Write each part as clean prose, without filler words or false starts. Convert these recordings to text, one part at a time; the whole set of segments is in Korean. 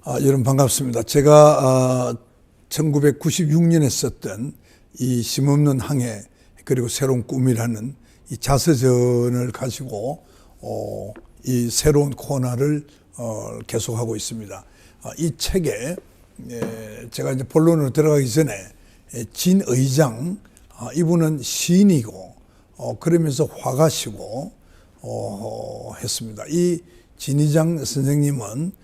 여러분 반갑습니다. 제가 1996년에 썼던 이 힘없는 항해 그리고 새로운 꿈이라는 이 자서전을 가지고 이 새로운 코너를 계속하고 있습니다. 이 책에 제가 이제 본론으로 들어가기 전에 진의장, 이분은 시인이고 그러면서 화가시고 했습니다. 이 진의장 선생님은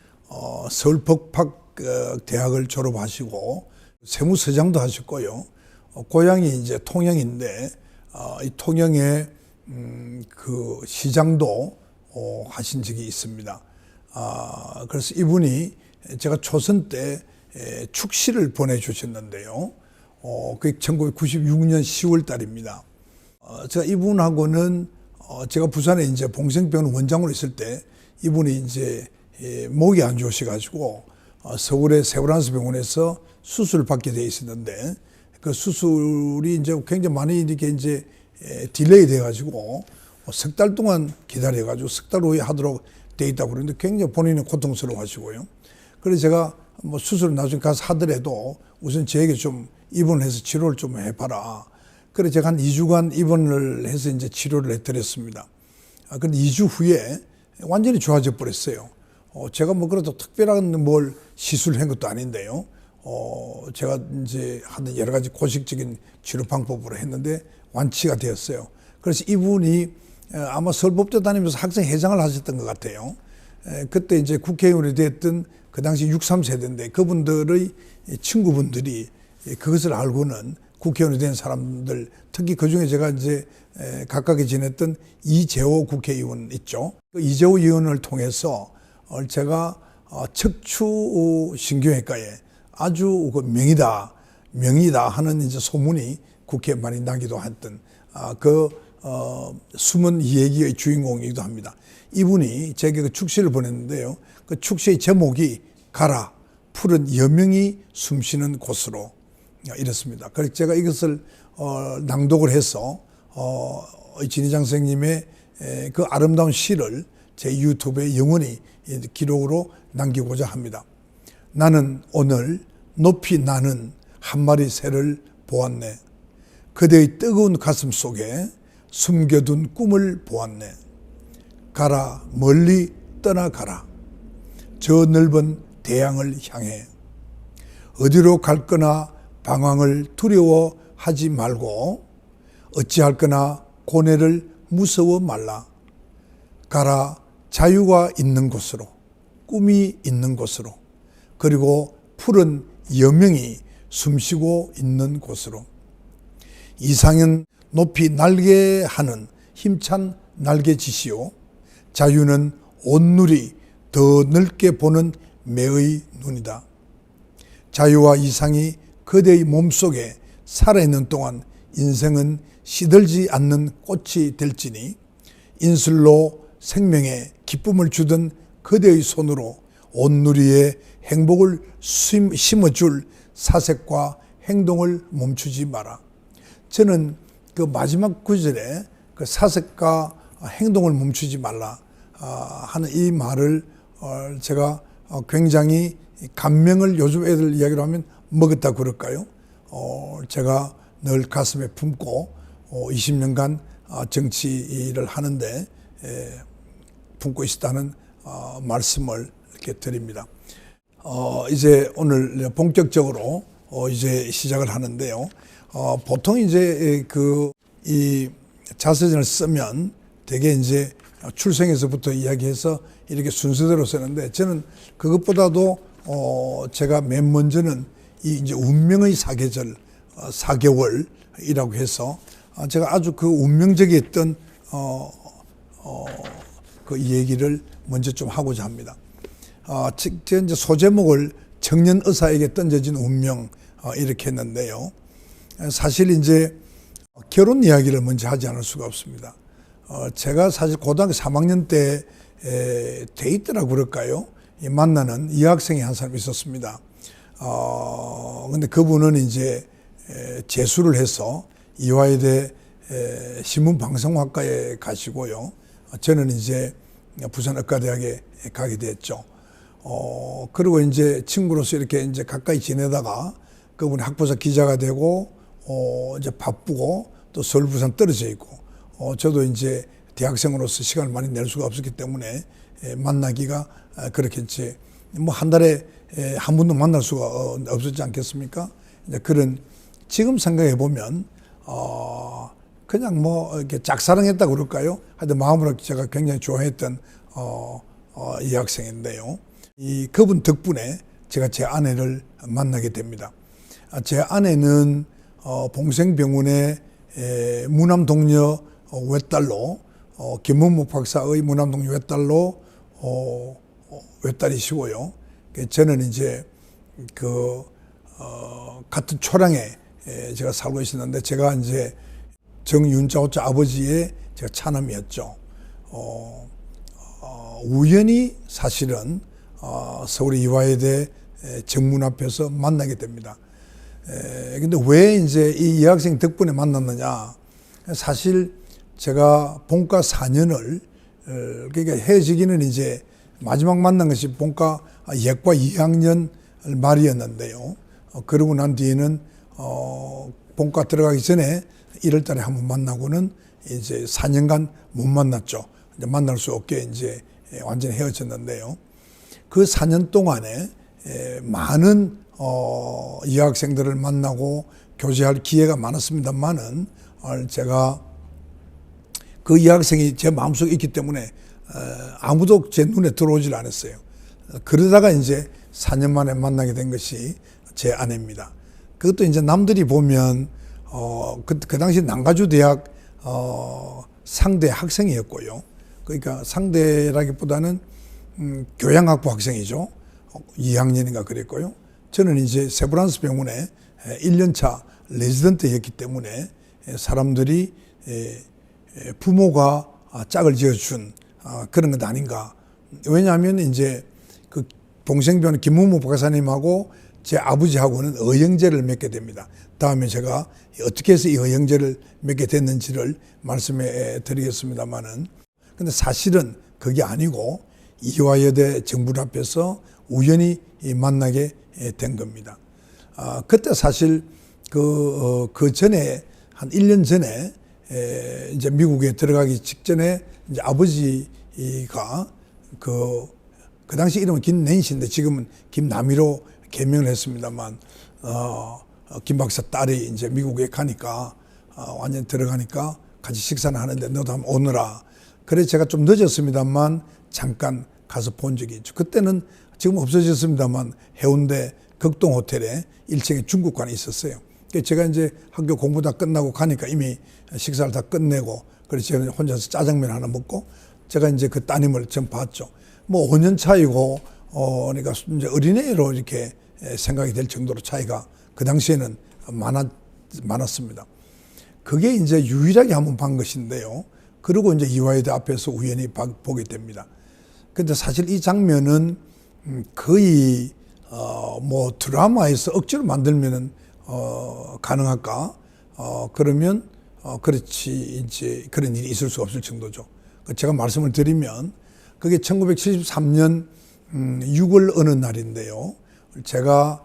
서울 법학대학을 졸업하시고 세무서장도 하셨고요. 고향이 이제 통영인데 이 통영의 그 시장도 하신 적이 있습니다. 그래서 이분이 제가 초선 때 축시를 보내주셨는데요. 그게 1996년 10월 달입니다. 제가 이분하고는 제가 부산에 이제 봉생병원 원장으로 있을 때 이분이 이제 목이 안 좋으셔가지고 서울의 세브란스 병원에서 수술을 받게 돼 있었는데 그 수술이 이제 굉장히 많이 이렇게 이제 딜레이 돼가지고 석 달 동안 기다려가지고 석 달 후에 하도록 돼 있다고 그러는데 굉장히 본인은 고통스러워 하시고요. 그래서 제가 뭐 수술을 나중에 가서 하더라도 우선 저에게 좀 입원을 해서 치료를 좀 해봐라. 그래서 제가 한 2주간 입원을 해서 이제 치료를 해드렸습니다. 근데 2주 후에 완전히 좋아져 버렸어요. 제가 뭐 그래도 특별한 뭘 시술을 한 것도 아닌데요. 제가 이제 하는 여러 가지 고식적인 치료 방법으로 했는데 완치가 되었어요. 그래서 이분이 아마 서울법대 다니면서 학생회장을 하셨던 것 같아요. 그때 이제 국회의원이 됐던 그 당시 63세대인데 그분들의 친구분들이 그것을 알고는 국회의원이 된 사람들, 특히 그 중에 제가 이제 가깝게 지냈던 이재호 국회의원 있죠. 그 이재호 의원을 통해서 제가 척추 신경외과에 아주 그 명이다 하는 이제 소문이 국회에 많이 나기도 했던 숨은 얘기의 주인공이기도 합니다. 이분이 제게 그 축시를 보냈는데요. 그 축시의 제목이 가라 푸른 여명이 숨쉬는 곳으로 이렇습니다. 그래서 제가 이것을 낭독을 해서 진의장 선생님의 그 아름다운 시를 제 유튜브에 영원히 기록으로 남기고자 합니다. 나는 오늘 높이 나는 한 마리 새를 보았네. 그대의 뜨거운 가슴 속에 숨겨둔 꿈을 보았네. 가라 멀리 떠나가라. 저 넓은 대양을 향해. 어디로 갈 거나 방황을 두려워하지 말고 어찌할 거나 고뇌를 무서워 말라. 가라 자유가 있는 곳으로, 꿈이 있는 곳으로, 그리고 푸른 여명이 숨쉬고 있는 곳으로. 이상은 높이 날게 하는 힘찬 날개짓이요, 자유는 온누리 더 넓게 보는 매의 눈이다. 자유와 이상이 그대의 몸속에 살아있는 동안 인생은 시들지 않는 꽃이 될지니 인술로 생명에 기쁨을 주던 그대의 손으로 온누리에 행복을 심어줄 사색과 행동을 멈추지 마라. 저는 그 마지막 구절에 그 사색과 행동을 멈추지 말라 하는 이 말을 제가 굉장히 감명을 요즘 애들 이야기로 하면 먹었다 그럴까요? 제가 늘 가슴에 품고 20년간 정치 일을 하는데 품고 있다는 말씀을 이렇게 드립니다. 이제 오늘 본격적으로 이제 시작을 하는데요. 보통 이제 이 자서전을 쓰면 되게 이제 출생에서부터 이야기해서 이렇게 순서대로 쓰는데 저는 그것보다도 제가 맨 먼저는 이 이제 운명의 사계절 4개월이라고 해서 제가 아주 그 운명적이었던 그 얘기를 먼저 좀 하고자 합니다. 제가 이제 소제목을 청년 의사에게 던져진 운명 이렇게 했는데요. 사실 이제 결혼 이야기를 먼저 하지 않을 수가 없습니다. 제가 사실 고등학교 3학년 때 데이트라고 그럴까요? 만나는 여학생이 한 사람 있었습니다. 근데 그분은 이제 재수를 해서 이화여대 신문방송학과에 가시고요. 저는 이제 부산의과대학에 가게 됐죠. 그리고 이제 친구로서 이렇게 이제 가까이 지내다가 그분이 학부사 기자가 되고, 이제 바쁘고 또 서울 부산 떨어져 있고, 저도 이제 대학생으로서 시간을 많이 낼 수가 없었기 때문에 만나기가 그렇게 이제 뭐 한 달에 한 번도 만날 수가 없었지 않겠습니까? 이제 그런 지금 생각해 보면 그냥 뭐 이렇게 짝사랑했다고 그럴까요? 하여튼 마음으로 제가 굉장히 좋아했던 이 학생인데요. 이 그분 덕분에 제가 제 아내를 만나게 됩니다. 제 아내는 봉생병원의 무남동녀 외딸로 김문목 박사의 무남동녀 외딸로 외딸이시고요. 저는 이제 그 같은 초량에 제가 살고 있었는데 제가 이제 정윤자오자 아버지의 제가 차남이었죠. 우연히 사실은 서울의 이화여대 정문 앞에서 만나게 됩니다. 근데 왜 이제 이 여학생 덕분에 만났느냐? 사실 제가 본과 4년을 그러니까 헤어지기는 이제 마지막 만난 것이 본과 예과 2학년 말이었는데요. 그러고 난 뒤에는 본과 들어가기 전에 1월 달에 한번 만나고는 이제 4년간 못 만났죠. 이제 만날 수 없게 이제 완전히 헤어졌는데요. 그 4년 동안에 많은 여학생들을 만나고 교제할 기회가 많았습니다만은 제가 그 여학생이 제 마음속에 있기 때문에 아무도 제 눈에 들어오질 않았어요. 그러다가 이제 4년 만에 만나게 된 것이 제 아내입니다. 그것도 이제 남들이 보면 그 당시 남가주 대학 상대 학생이었고요. 그러니까 상대라기보다는 교양학부 학생이죠. 2학년인가 그랬고요. 저는 이제 세브란스 병원에 1년차 레지던트였기 때문에 사람들이 부모가 짝을 지어준 그런 것 아닌가. 왜냐하면 이제 그 봉생병원 김문무 박사님하고 제 아버지하고는 의형제를 맺게 됩니다. 다음에 제가 어떻게 해서 이 의형제를 맺게 됐는지를 말씀해 드리겠습니다만은. 근데 사실은 그게 아니고 이화여대 정문 앞에서 우연히 만나게 된 겁니다. 그때 사실 그 전에 한 1년 전에 이제 미국에 들어가기 직전에 이제 아버지가 그 당시 이름은 김낸시인데 지금은 김남희로 개명을 했습니다만 김 박사 딸이 이제 미국에 가니까 완전 들어가니까 같이 식사를 하는데 너도 한번 오너라. 그래 제가 좀 늦었습니다만 잠깐 가서 본 적이 있죠. 그때는 지금 없어졌습니다만 해운대 극동 호텔에 1층에 중국관이 있었어요. 제가 이제 학교 공부 다 끝나고 가니까 이미 식사를 다 끝내고 그래서 제가 혼자서 짜장면 하나 먹고 제가 이제 그 따님을 좀 봤죠. 뭐 5년 차이고 그러니까 이제 어린애로 이렇게 생각이 될 정도로 차이가 그 당시에는 많았습니다. 그게 이제 유일하게 한번 본 것인데요. 그리고 이제 이화여대 앞에서 우연히 보게 됩니다. 근데 사실 이 장면은 거의 뭐 드라마에서 억지로 만들면은 가능할까? 그러면 그렇지 이제 그런 일이 있을 수 없을 정도죠. 제가 말씀을 드리면 그게 1973년 6월 어느 날인데요. 제가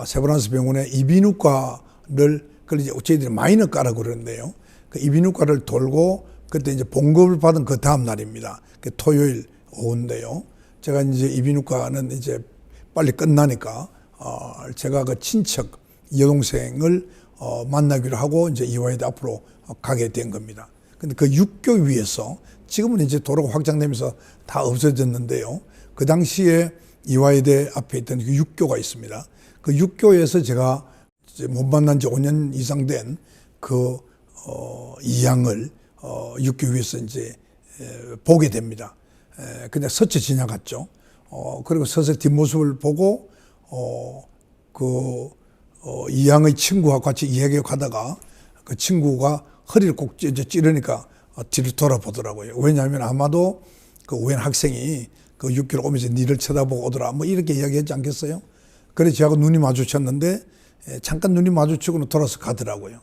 세브란스 병원의 이비인후과를 그걸 이제 저희들이 마이너과라고 그러는데요. 그 이비인후과를 돌고 그때 이제 봉급을 받은 그 다음 날입니다. 그 토요일 오후인데요. 제가 이제 이비인후과는 이제 빨리 끝나니까 제가 그 친척 여동생을 만나기로 하고 이제 이화여대 앞으로 가게 된 겁니다. 근데 그 육교 위에서 지금은 이제 도로가 확장되면서 다 없어졌는데요. 그 당시에 이화여대 앞에 있던 그 육교가 있습니다. 그 육교에서 제가 이제 못 만난 지 5년 이상 된 그 이양을 육교 위에서 이제 보게 됩니다. 그냥 스쳐 지나갔죠. 그리고 서서 뒷모습을 보고 이양의 친구와 같이 이야기를 하다가 그 친구가 허리를 꼭 찌르니까 뒤를 돌아보더라고요. 왜냐하면 아마도 그 우연 학생이 그 6km 오면서 니를 쳐다보고 오더라. 뭐 이렇게 이야기했지 않겠어요? 그래서 저하고 눈이 마주쳤는데 잠깐 눈이 마주치고는 돌아서 가더라고요.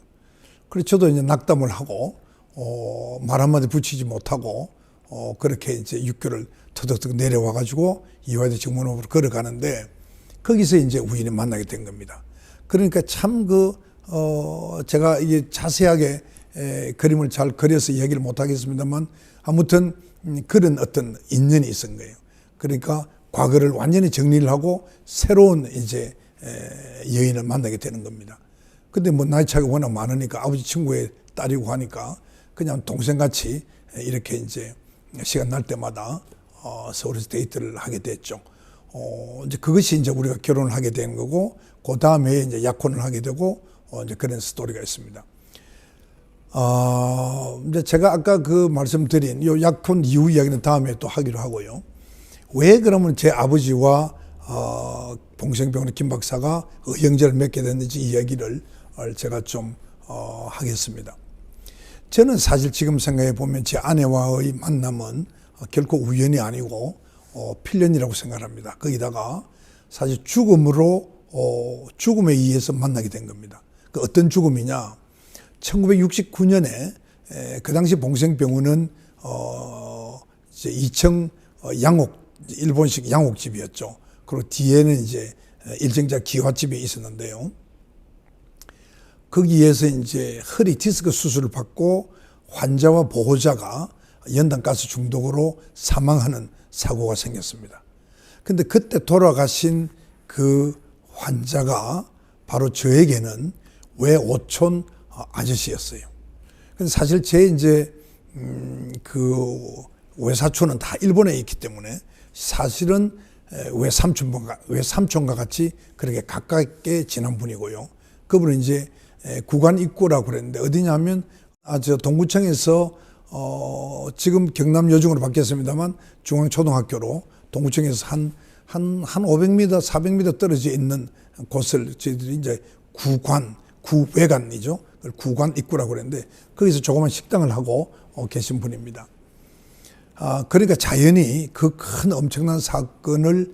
그래서 저도 이제 낙담을 하고 말 한마디 붙이지 못하고 그렇게 이제 육교를 터득 내려와가지고 이화여대 정문으로 걸어가는데 거기서 이제 우연히 만나게 된 겁니다. 그러니까 참 제가 이게 자세하게 그림을 잘 그려서 이야기를 못 하겠습니다만 아무튼 그런 어떤 인연이 있은 거예요. 그러니까 과거를 완전히 정리를 하고 새로운 이제 여인을 만나게 되는 겁니다. 근데 뭐 나이 차이가 워낙 많으니까 아버지 친구의 딸이고 하니까 그냥 동생같이 이렇게 이제 시간 날 때마다 서울에서 데이트를 하게 됐죠. 이제 그것이 이제 우리가 결혼을 하게 된 거고, 그 다음에 이제 약혼을 하게 되고, 이제 그런 스토리가 있습니다. 이제 제가 아까 말씀드린 요 약혼 이후 이야기는 다음에 또 하기로 하고요. 왜 그러면 제 아버지와 봉생병원의 김 박사가 의형제를 맺게 됐는지 이야기를 제가 좀 하겠습니다. 저는 사실 지금 생각해 보면 제 아내와의 만남은 결코 우연이 아니고 필연이라고 생각합니다. 거기다가 사실 죽음에 의해서 만나게 된 겁니다. 그 어떤 죽음이냐? 1969년에 그 당시 봉생병원은 이제 이청 일본식 양옥집이었죠. 그리고 뒤에는 이제 일정자 기와집이 있었는데요. 거기에서 이제 허리 디스크 수술을 받고 환자와 보호자가 연탄가스 중독으로 사망하는 사고가 생겼습니다. 근데 그때 돌아가신 그 환자가 바로 저에게는 외오촌 아저씨였어요. 근데 사실 제 이제 그 외사촌은 다 일본에 있기 때문에 사실은 외삼촌과 같이 그렇게 가깝게 지난 분이고요. 그분은 이제 구간 입구라고 그랬는데 어디냐면 저 동구청에서 지금 경남여중으로 바뀌었습니다만 중앙초등학교로 동구청에서 한 500m, 400m 떨어져 있는 곳을 저희들이 이제 구외관이죠. 구관 입구라고 그랬는데 거기서 조그만 식당을 하고 계신 분입니다. 그러니까 자연히 그 큰 엄청난 사건을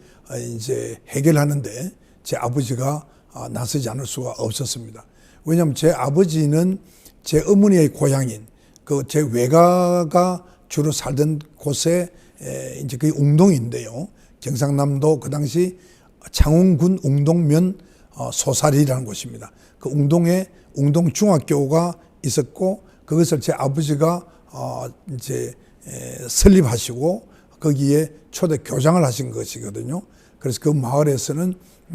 이제 해결하는데 제 아버지가 나서지 않을 수가 없었습니다. 왜냐하면 제 아버지는 제 어머니의 고향인 제 외가가 주로 살던 곳에 이제 그게 웅동인데요. 경상남도 그 당시 창원군 웅동면 소사리라는 곳입니다. 그 웅동에 웅동중학교가 있었고 그것을 제 아버지가 이제 설립하시고 거기에 초대 교장을 하신 것이거든요. 그래서 그 마을에서는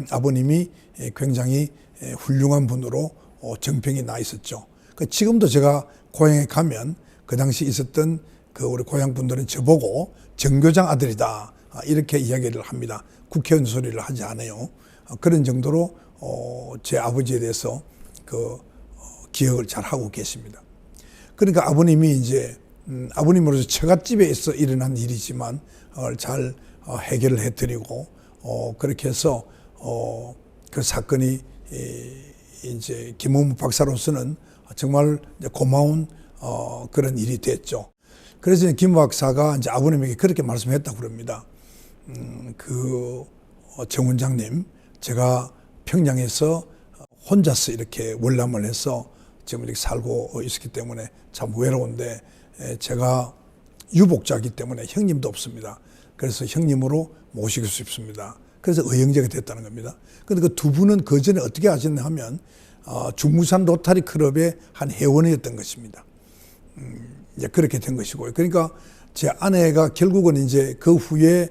아버님이 굉장히 훌륭한 분으로 정평이 나 있었죠. 지금도 제가 고향에 가면 그 당시 있었던 우리 고향 분들은 저보고 정교장 아들이다 이렇게 이야기를 합니다. 국회의원 소리를 하지 않아요. 그런 정도로 제 아버지에 대해서 기억을 잘 하고 계십니다. 그러니까 아버님이 이제 아버님으로서 처갓집에서 일어난 일이지만 잘 해결을 해드리고 그렇게 해서 그 사건이 이제 김원무 박사로서는 정말 정고마운 그런 일이 됐죠. 그래서 김 박사가 이제 아버님에게 그렇게 말씀했다고 그럽니다. 정 원장님, 제가 평양에서 혼자서 이렇게 월남을 해서 지금 이렇게 살고 있었기 때문에 참 외로운데 제가 유복자이기 때문에 형님도 없습니다. 그래서 형님으로 모시고 싶습니다. 그래서 의형제가 됐다는 겁니다. 그런데 그 두 분은 그 전에 어떻게 하셨냐 하면 중무산 로타리 클럽의 한 회원이었던 것입니다. 이제 그렇게 된 것이고요. 그러니까 제 아내가 결국은 이제 그 후에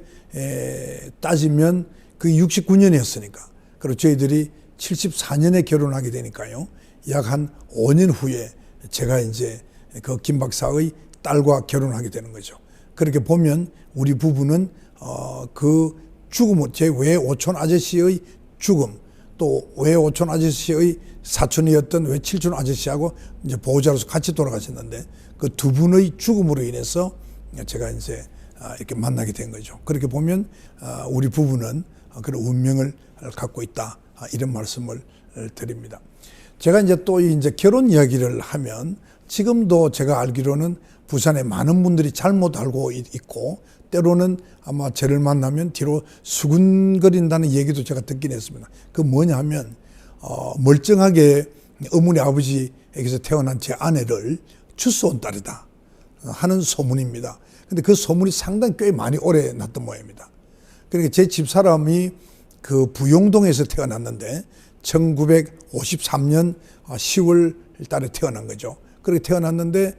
따지면 그 69년이었으니까 그리고 저희들이 74년에 결혼하게 되니까요. 약 한 5년 후에 제가 이제 그 김 박사의 딸과 결혼하게 되는 거죠. 그렇게 보면 우리 부부는 그 죽음은 제 외오촌 아저씨의 죽음 또 외오촌 아저씨의 사촌이었던 외칠촌 아저씨하고 이제 보호자로서 같이 돌아가셨는데 그 두 분의 죽음으로 인해서 제가 이제 이렇게 만나게 된 거죠. 그렇게 보면 우리 부부는 그런 운명을 갖고 있다 이런 말씀을 드립니다. 제가 이제 또 이제 결혼 이야기를 하면 지금도 제가 알기로는 부산에 많은 분들이 잘못 알고 있고 때로는 아마 저를 만나면 뒤로 수근거린다는 얘기도 제가 듣긴 했습니다. 그 뭐냐 하면 멀쩡하게 어머니 아버지에게서 태어난 제 아내를 추수온 딸이다 하는 소문입니다. 근데 그 소문이 상당히 꽤 많이 오래 났던 모양입니다. 그러니까 제 집사람이 그 부용동에서 태어났는데 1953년 10월 달에 태어난 거죠. 그렇게 태어났는데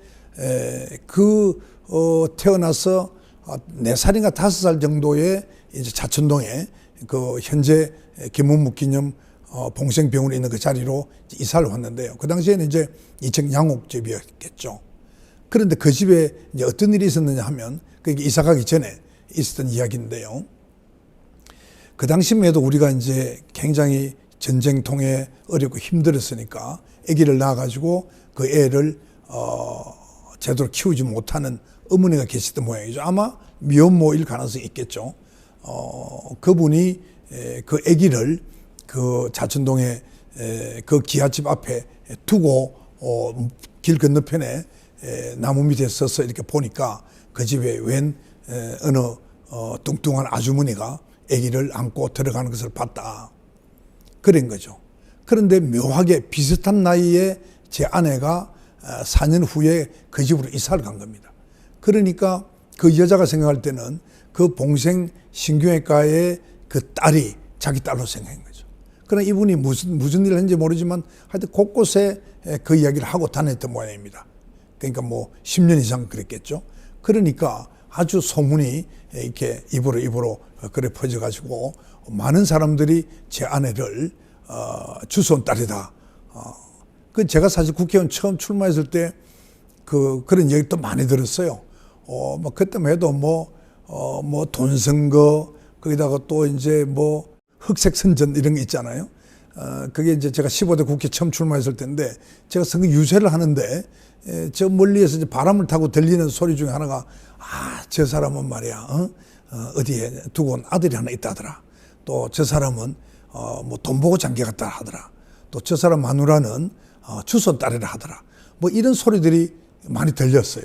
태어나서 4살인가 5살 정도의 이제 자천동에 그 현재 김문묵 기념 봉생병원에 있는 그 자리로 이사를 왔는데요. 그 당시에는 이제 2층 양옥집이었겠죠. 그런데 그 집에 이제 어떤 일이 있었느냐 하면 그게 이사 가기 전에 있었던 이야기인데요. 그 당시만 해도 우리가 이제 굉장히 전쟁통에 어렵고 힘들었으니까 아기를 낳아가지고 그 애를 제대로 키우지 못하는 어머니가 계시던 모양이죠. 아마 미혼모일 가능성이 있겠죠. 그분이 그 아기를 그 자천동에 그 기아집 앞에 두고 길 건너편에 나무 밑에 서서 이렇게 보니까 그 집에 웬 어느 뚱뚱한 아주머니가 아기를 안고 들어가는 것을 봤다. 그런 거죠. 그런데 묘하게 비슷한 나이에 제 아내가 4년 후에 그 집으로 이사를 간 겁니다. 그러니까 그 여자가 생각할 때는 그 봉생 신경외과의 그 딸이 자기 딸로 생각한 거죠. 그러나 이분이 무슨 일을 했는지 모르지만 하여튼 곳곳에 그 이야기를 하고 다녔던 모양입니다. 그러니까 뭐 10년 이상 그랬겠죠. 그러니까 아주 소문이 이렇게 입으로 그래 퍼져가지고 많은 사람들이 제 아내를 주워온 딸이다. 그 제가 사실 국회의원 처음 출마했을 때 그런 얘기도 많이 들었어요. 뭐 그때만 해도 뭐 돈선거 거기다가 또 이제 뭐 흑색선전 이런 게 있잖아요. 그게 이제 제가 15대 국회 처음 출마했을 때인데 제가 선거 유세를 하는데 저 멀리에서 이제 바람을 타고 들리는 소리 중에 하나가 저 사람은 말이야 어디에 두고 온 아들이 하나 있다더라. 또 저 사람은 뭐 돈 보고 장가 갔다 하더라. 또 저 사람 마누라는 주손 딸이라 하더라. 뭐 이런 소리들이 많이 들렸어요.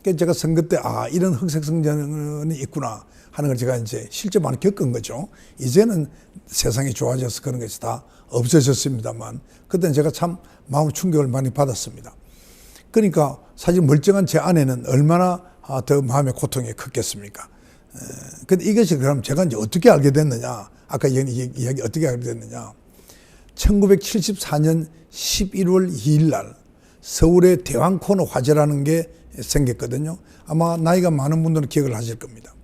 그래서 제가 선거 때 이런 흑색성전이 있구나 하는 걸 제가 이제 실제 많이 겪은 거죠. 이제는 세상이 좋아져서 그런 것이 다 없어졌습니다만 그때는 제가 참 마음 충격을 많이 받았습니다. 그러니까 사실 멀쩡한 제 아내는 얼마나 더 마음의 고통이 컸겠습니까? 근데 이것이 그럼 제가 이제 어떻게 알게 됐느냐? 아까 이야기 어떻게 알게 됐느냐? 1974년 11월 2일 날 서울에 대왕코너 화재라는 게 생겼거든요. 아마 나이가 많은 분들은 기억을 하실 겁니다.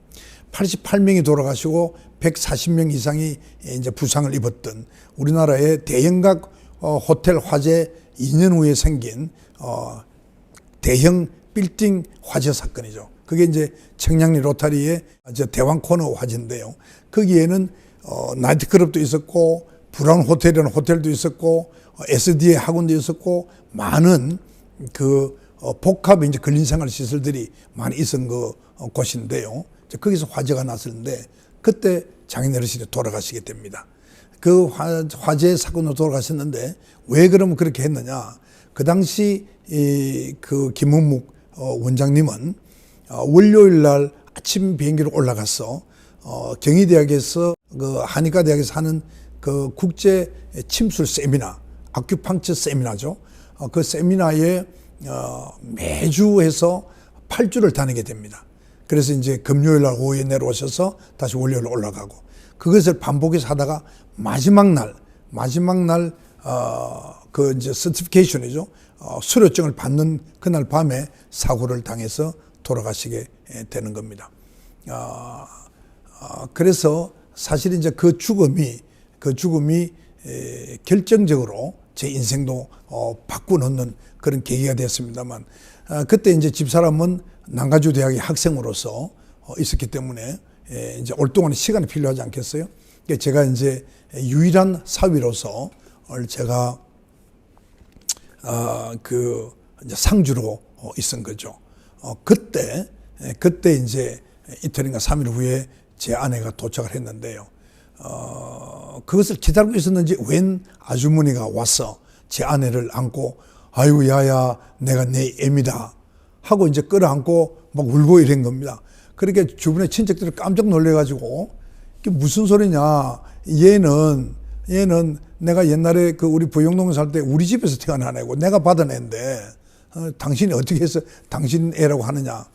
88명이 돌아가시고 140명 이상이 이제 부상을 입었던 우리나라의 대형각 호텔 화재 2년 후에 생긴 대형 빌딩 화재 사건이죠. 그게 이제 청량리 로타리의 대왕코너 화재인데요. 거기에는 나이트클럽도 있었고 브라운 호텔이라는 호텔도 있었고 SDA 학원도 있었고 많은 그 복합 이제 근린생활 시설들이 많이 있었던 곳인데요. 거기서 화재가 났었는데 그때 장인 어르신이 돌아가시게 됩니다. 그 화재 사건으로 돌아가셨는데 왜 그러면 그렇게 했느냐? 그 당시 그 김문묵 원장님은 월요일 날 아침 비행기로 올라가서 경희대학에서 그 한의과대학에서 하는 그 국제 침술 세미나, 아큐팡처 세미나죠. 그 세미나에 매주 해서 8주를 다니게 됩니다. 그래서 이제 금요일 날 오후에 내려오셔서 다시 월요일 올라가고 그것을 반복해서 하다가 마지막 날 그 이제 서티피케이션이죠. 수료증을 받는 그날 밤에 사고를 당해서 돌아가시게 되는 겁니다. 그래서 사실 이제 그 죽음이 결정적으로 제 인생도 바꿔놓는 그런 계기가 됐습니다만 그때 이제 집사람은 남가주 대학의 학생으로서 있었기 때문에 이제 올 동안 시간이 필요하지 않겠어요? 제가 이제 유일한 사위로서 제가 그 이제 상주로 있은 거죠. 그때 이제 이틀인가 3일 후에 제 아내가 도착을 했는데요. 그것을 기다리고 있었는지 웬 아주머니가 와서 제 아내를 안고 아이고 야야 내가 내 애미다 하고 이제 끌어안고 막 울고 이런 겁니다. 그러니까 주변에 친척들이 깜짝 놀래가지고 이게 무슨 소리냐? 얘는 내가 옛날에 그 우리 부영동 살 때 우리 집에서 태어난 애고 내가 받은 애인데 당신이 어떻게 해서 당신 애라고 하느냐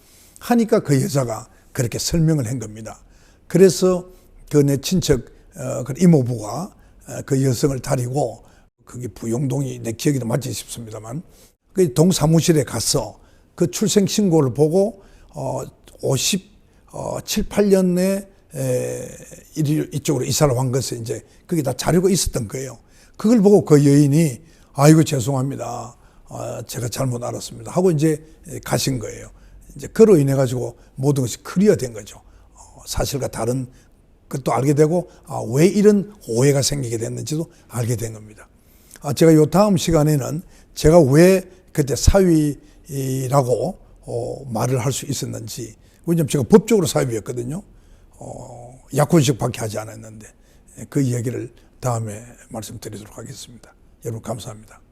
하니까 그 여자가 그렇게 설명을 한 겁니다. 그래서 그 내 친척 그 이모부가 그 여성을 데리고 그게 부용동이 내 기억에도 맞지 싶습니다만 그 동사무실에 가서 그 출생 신고를 보고 57, 8년에 이쪽으로 이사를 한 것에 이제 그게 다 자료가 있었던 거예요. 그걸 보고 그 여인이 아이고 죄송합니다. 제가 잘못 알았습니다. 하고 이제 가신 거예요. 이제 그로 인해 가지고 모든 것이 클리어된 거죠. 사실과 다른 것도 알게 되고 왜 이런 오해가 생기게 됐는지도 알게 된 겁니다. 제가 요 다음 시간에는 제가 왜 그때 사위라고 말을 할 수 있었는지, 왜냐하면 제가 법적으로 사위였거든요. 약혼식밖에 하지 않았는데 그 이야기를 다음에 말씀드리도록 하겠습니다. 여러분 감사합니다.